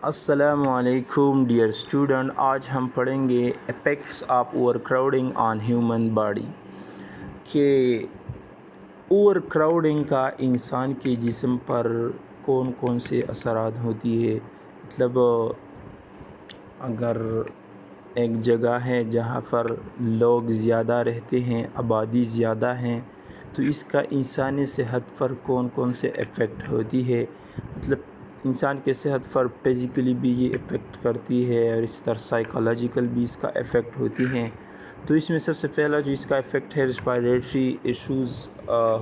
السلام علیکم dear student, آج ہم پڑھیں گے effects of overcrowding on human body کہ اوور کراؤڈنگ کا انسان کے جسم پر کون کون سے اثرات ہوتی ہے۔ مطلب اگر ایک جگہ ہے جہاں پر لوگ زیادہ رہتے ہیں، آبادی زیادہ ہیں، تو اس کا انسانی صحت پر کون کون سے ایفیکٹ ہوتی ہے۔ مطلب انسان کے صحت پر فزیکلی بھی یہ افیکٹ کرتی ہے اور اسی طرح سائیکالوجیکل بھی اس کا افیکٹ ہوتی ہیں۔ تو اس میں سب سے پہلا جو اس کا افیکٹ ہے ریسپائریٹری ایشوز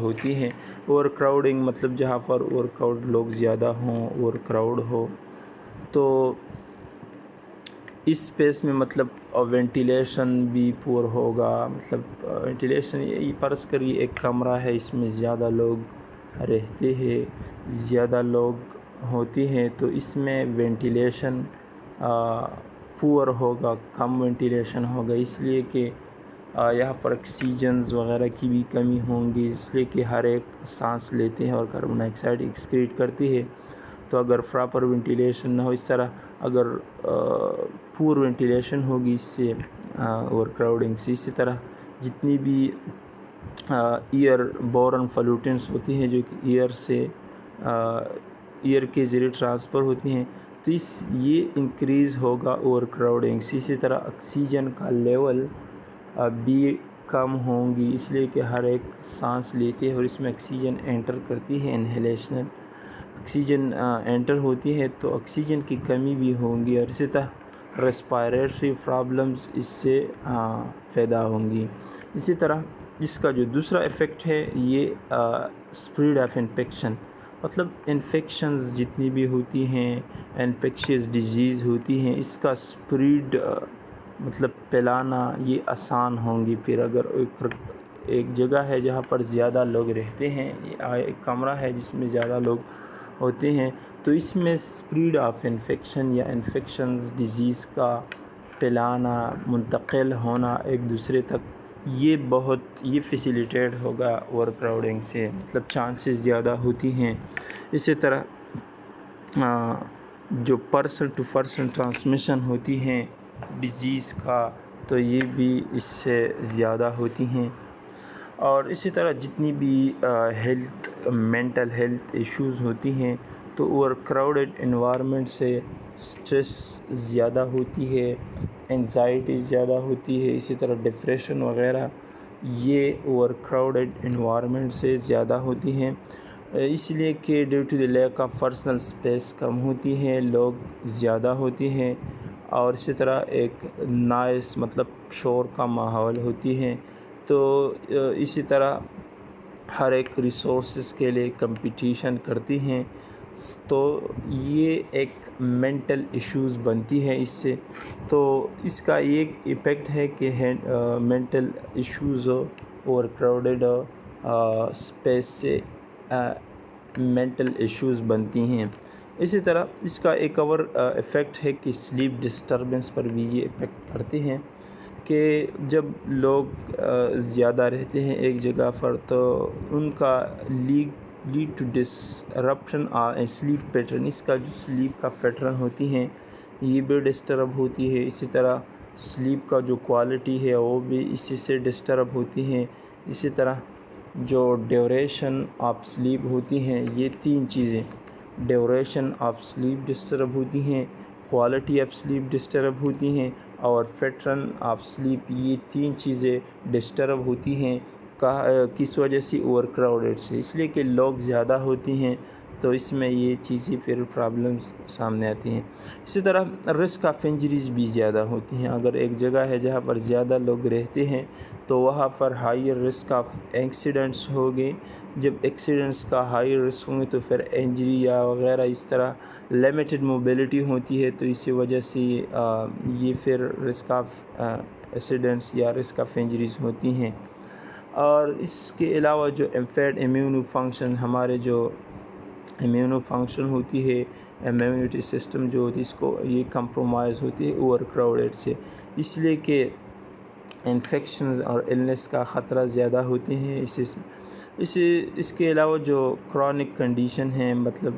ہوتی ہیں۔ اوور کراؤڈنگ مطلب جہاں پر اوور کراؤڈ لوگ زیادہ ہوں، اوور کراؤڈ ہو، تو اس اسپیس میں مطلب وینٹیلیشن بھی پور ہوگا۔ مطلب وینٹیلیشن یہ فرض کریے ایک کمرہ ہے، اس میں زیادہ لوگ رہتے ہیں، زیادہ لوگ ہوتے ہیں، تو اس میں وینٹیلیشن پور ہوگا، کم وینٹیلیشن ہوگا، اس لیے کہ یہاں پر آکسیجنز وغیرہ کی بھی کمی ہوں گی، اس لیے کہ ہر ایک سانس لیتے ہیں اور کاربن ڈائی آکسائڈ ایکسکریٹ کرتی ہے۔ تو اگر پراپر وینٹیلیشن نہ ہو، اس طرح اگر پور وینٹیلیشن ہوگی اس سے اوور کراؤڈنگ سے، اسی طرح جتنی بھی ایئر بورن فلوٹنٹس ہوتی ہیں جو کہ ایئر کے ذریعے ٹرانسفر ہوتی ہیں، تو یہ انکریز ہوگا اوور کراؤڈنگ سے۔ اسی طرح آکسیجن کا لیول بھی کم ہوں گی، اس لیے کہ ہر ایک سانس لیتے ہیں اور اس میں آکسیجن انٹر کرتی ہے، انہیلیشنل آکسیجن انٹر ہوتی ہے، تو آکسیجن کی کمی بھی ہوں گی، اور اسی طرح ریسپائریٹری پرابلمز اس سے پیدا ہوں گی۔ اسی طرح اس کا جو دوسرا ایفیکٹ ہے یہ اسپریڈ آف انفیکشن، مطلب انفیکشنز جتنی بھی ہوتی ہیں، انفیکشیس ڈیزیز ہوتی ہیں، اس کا اسپریڈ مطلب پھیلانا یہ آسان ہوں گی۔ پھر اگر ایک جگہ ہے جہاں پر زیادہ لوگ رہتے ہیں، ایک کمرہ ہے جس میں زیادہ لوگ ہوتے ہیں، تو اس میں اسپریڈ آف انفیکشن یا انفیکشنز ڈیزیز کا پھیلانا، منتقل ہونا ایک دوسرے تک، یہ فیسیلیٹیٹ ہوگا اوور کراؤڈنگ سے، مطلب چانسز زیادہ ہوتی ہیں۔ اسی طرح جو پرسن ٹو پرسن ٹرانسمیشن ہوتی ہیں ڈیزیز کا، تو یہ بھی اس سے زیادہ ہوتی ہیں۔ اور اسی طرح جتنی بھی مینٹل ہیلتھ ایشوز ہوتی ہیں، تو اوور کراؤڈڈ انوائرمنٹ سے سٹریس زیادہ ہوتی ہے، انزائٹی زیادہ ہوتی ہے، اسی طرح ڈپریشن وغیرہ یہ اوور کراؤڈڈ انوائرمنٹ سے زیادہ ہوتی ہیں، اس لیے کہ due to the lack of personal space کم ہوتی ہے، لوگ زیادہ ہوتے ہیں، اور اسی طرح ایک نائس مطلب شور کا ماحول ہوتی ہے۔ تو اسی طرح ہر ایک ریسورسز کے لیے کمپٹیشن کرتی ہیں، تو یہ ایک مینٹل ایشوز بنتی ہے اس سے۔ تو اس کا ایک ایفیکٹ ہے کہ mental issues over crowded space سے مینٹل ایشوز بنتی ہیں۔ اسی طرح اس کا ایک اور ایفیکٹ ہے کہ سلیپ ڈسٹربنس پر بھی یہ ایفیکٹ کرتے ہیں، کہ جب لوگ زیادہ رہتے ہیں ایک جگہ پر، تو ان کا lead to disruption sleep pattern, اس کا جو سلیپ کا پیٹرن ہوتی ہیں یہ بھی ڈسٹرب ہوتی ہے۔ اسی طرح سلیپ کا جو کوالٹی ہے وہ بھی اسی سے ڈسٹرب ہوتی ہیں۔ اسی طرح جو ڈیوریشن آف سلیپ ہوتی ہیں، یہ تین چیزیں، ڈیوریشن آف سلیپ ڈسٹرب ہوتی ہیں، کوالٹی آف سلیپ ڈسٹرب ہوتی ہیں، اور پیٹرن آف سلیپ، یہ تین چیزیں ڈسٹرب ہوتی ہیں۔ کس وجہ سے؟ اوور کراؤڈڈ سے، اس لیے کہ لوگ زیادہ ہوتی ہیں، تو اس میں یہ چیزیں پھر پرابلمز سامنے آتی ہیں۔ اسی طرح رسک آف انجریز بھی زیادہ ہوتی ہیں۔ اگر ایک جگہ ہے جہاں پر زیادہ لوگ رہتے ہیں، تو وہاں پر ہائر رسک آف ایکسیڈنٹس ہوگے۔ جب ایکسیڈنٹس کا ہائی رسک ہوں گے تو پھر انجری یا وغیرہ، اس طرح لمیٹڈ موبیلٹی ہوتی ہے، تو اسی وجہ سے یہ پھر رسک آف ایکسیڈنٹس یا رسک آف انجریز ہوتی ہیں۔ اور اس کے علاوہ جو امپیئرڈ امیونو فنکشن، ہمارے جو امیونو فنکشن ہوتی ہے، امیونٹی سسٹم جو ہوتی ہے، اس کو یہ کمپرومائز ہوتی ہے اوور کراؤڈڈ سے، اس لیے کہ انفیکشنز اور النس کا خطرہ زیادہ ہوتے ہیں۔ اس کے علاوہ جو کرونک کنڈیشن ہیں، مطلب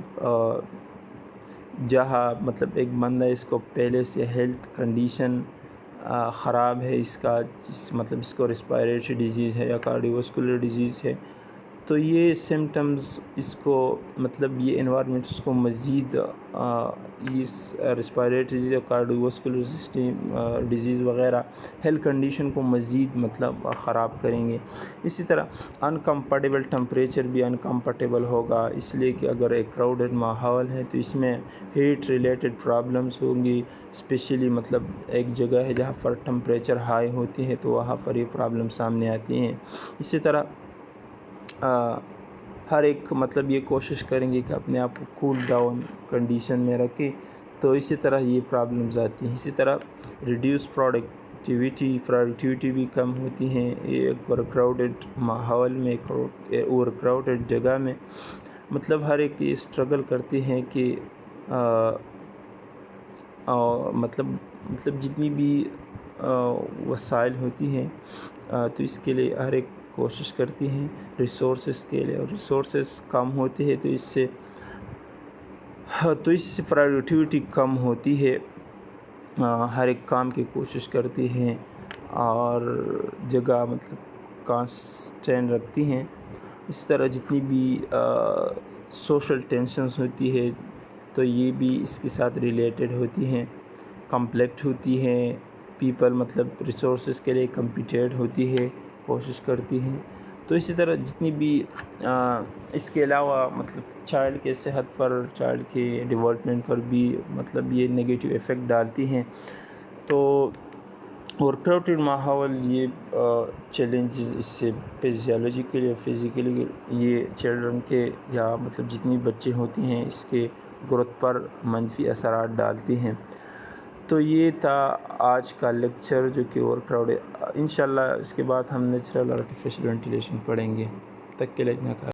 جہاں مطلب ایک بندہ اس کو پہلے سے ہیلتھ کنڈیشن خراب ہے اس کا، مطلب اس کو ریسپائریٹری ڈیزیز ہے یا کارڈیوواسکولر ڈیزیز ہے، تو یہ سمٹمز اس کو مطلب یہ انوائرمنٹ اس کو مزید اس ریسپائریٹری ڈیزیز یا کارڈیوواسکولر سسٹم ڈیزیز وغیرہ ہیلتھ کنڈیشن کو مزید مطلب خراب کریں گے۔ اسی طرح انکمفرٹیبل ٹمپریچر بھی انکمفرٹیبل ہوگا، اس لیے کہ اگر ایک کراؤڈڈ ماحول ہے تو اس میں ہیٹ ریلیٹڈ پرابلمس ہوں گی، اسپیشلی مطلب ایک جگہ ہے جہاں پر ٹمپریچر ہائی ہوتی ہے تو وہاں پر یہ پرابلم سامنے آتی ہیں۔ اسی طرح ہر ایک مطلب یہ کوشش کریں گے کہ اپنے آپ کو کول ڈاؤن کنڈیشن میں رکھیں، تو اسی طرح یہ پرابلمز آتی ہیں۔ اسی طرح ریڈیوس پروڈکٹیوٹی بھی کم ہوتی ہیں ایک اوور کراؤڈڈ ماحول میں، اوور کراؤڈڈ جگہ میں، مطلب ہر ایک یہ اسٹرگل کرتے ہیں کہ مطلب جتنی بھی وسائل ہوتی ہیں تو اس کے لیے ہر ایک کوشش کرتی ہیں ریسورسز کے لیے، اور ریسورسز کم ہوتے ہیں تو اس سے پروڈکٹیوٹی کم ہوتی ہے، ہر ایک کام کی کوشش کرتی ہیں اور جگہ مطلب کانسٹینٹ رکھتی ہیں۔ اس طرح جتنی بھی سوشل ٹینشنز ہوتی ہے تو یہ بھی اس کے ساتھ ریلیٹڈ ہوتی ہیں، کمپلیکٹ ہوتی ہیں، پیپل مطلب ریسورسز کے لیے کمپیٹیٹ ہوتی ہے، کوشش کرتی ہیں۔ تو اسی طرح جتنی بھی اس کے علاوہ مطلب چائلڈ کے صحت پر، چائلڈ کے ڈیولپمنٹ پر بھی مطلب یہ نگیٹو ایفیکٹ ڈالتی ہیں۔ تو اور کراؤڈڈ ماحول یہ چیلنجز اس سے فزیولوجیکلی اور فزیکلی یہ چلڈرن کے یا مطلب جتنی بچے ہوتی ہیں اس کے گروتھ پر منفی اثرات ڈالتی ہیں۔ تو یہ تھا آج کا لیکچر جو کہ اوور کراؤڈ ہے۔ انشاءاللہ اس کے بعد ہم نیچرل اور آرٹیفیشل وینٹیلیشن پڑھیں گے، تب تک کے لیے اتنا کافی۔